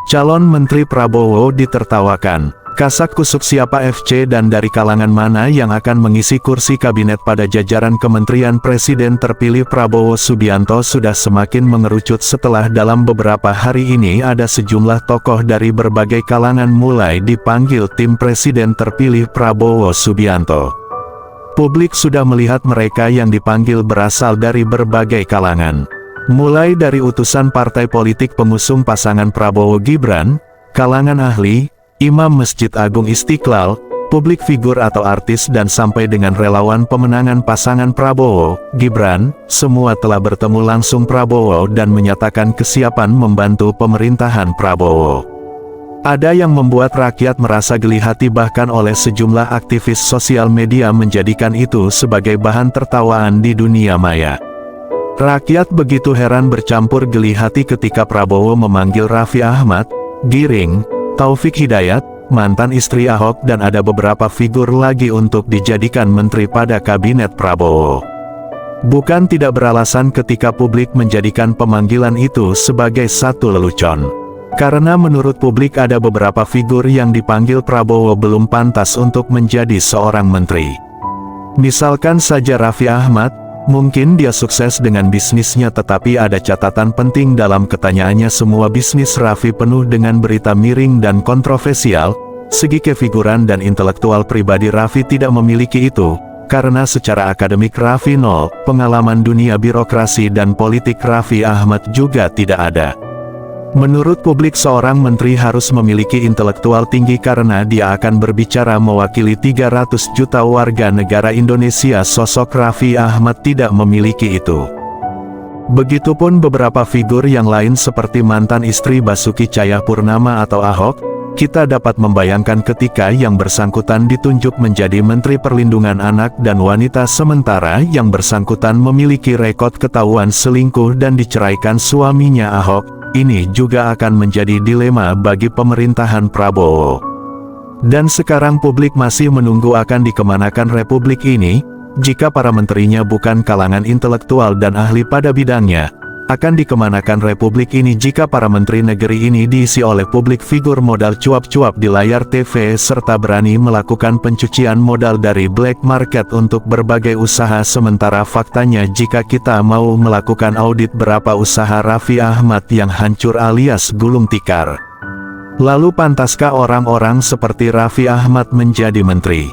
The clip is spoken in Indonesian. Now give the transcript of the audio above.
Calon Menteri Prabowo ditertawakan. Kasak-kusuk siapa FC dan dari kalangan mana yang akan mengisi kursi kabinet pada jajaran Kementerian Presiden terpilih Prabowo Subianto sudah semakin mengerucut setelah dalam beberapa hari ini ada sejumlah tokoh dari berbagai kalangan mulai dipanggil tim Presiden terpilih Prabowo Subianto. Publik sudah melihat mereka yang dipanggil berasal dari berbagai kalangan. Mulai dari utusan partai politik pengusung pasangan Prabowo-Gibran, kalangan ahli, imam Masjid Agung Istiqlal, publik figur atau artis dan sampai dengan relawan pemenangan pasangan Prabowo, Gibran, semua telah bertemu langsung Prabowo dan menyatakan kesiapan membantu pemerintahan Prabowo. Ada yang membuat rakyat merasa geli hati bahkan oleh sejumlah aktivis sosial media menjadikan itu sebagai bahan tertawaan di dunia maya. Rakyat begitu heran bercampur geli hati ketika Prabowo memanggil Raffi Ahmad, Giring, Taufik Hidayat, mantan istri Ahok dan ada beberapa figur lagi untuk dijadikan menteri pada kabinet Prabowo. Bukan tidak beralasan ketika publik menjadikan pemanggilan itu sebagai satu lelucon. Karena menurut publik ada beberapa figur yang dipanggil Prabowo belum pantas untuk menjadi seorang menteri. Misalkan saja Raffi Ahmad, mungkin dia sukses dengan bisnisnya tetapi ada catatan penting dalam ketanyaannya semua bisnis Raffi penuh dengan berita miring dan kontroversial, segi kefiguran dan intelektual pribadi Raffi tidak memiliki itu, karena secara akademik Raffi nol, pengalaman dunia birokrasi dan politik Raffi Ahmad juga tidak ada. Menurut publik seorang menteri harus memiliki intelektual tinggi karena dia akan berbicara mewakili 300 juta warga negara Indonesia. Sosok Raffi Ahmad tidak memiliki itu. Begitupun beberapa figur yang lain seperti mantan istri Basuki Cahayapurnama atau Ahok, kita dapat membayangkan ketika yang bersangkutan ditunjuk menjadi Menteri Perlindungan Anak dan Wanita sementara yang bersangkutan memiliki rekod ketahuan selingkuh dan diceraikan suaminya Ahok. Ini juga akan menjadi dilema bagi pemerintahan Prabowo. Dan sekarang publik masih menunggu akan dikemanakan republik ini, jika para menterinya bukan kalangan intelektual dan ahli pada bidangnya. Akan dikemanakan republik ini jika para menteri negeri ini diisi oleh publik figur modal cuap-cuap di layar TV serta berani melakukan pencucian modal dari black market untuk berbagai usaha. Sementara faktanya jika kita mau melakukan audit berapa usaha Raffi Ahmad yang hancur alias gulung tikar. Lalu pantaskah orang-orang seperti Raffi Ahmad menjadi menteri?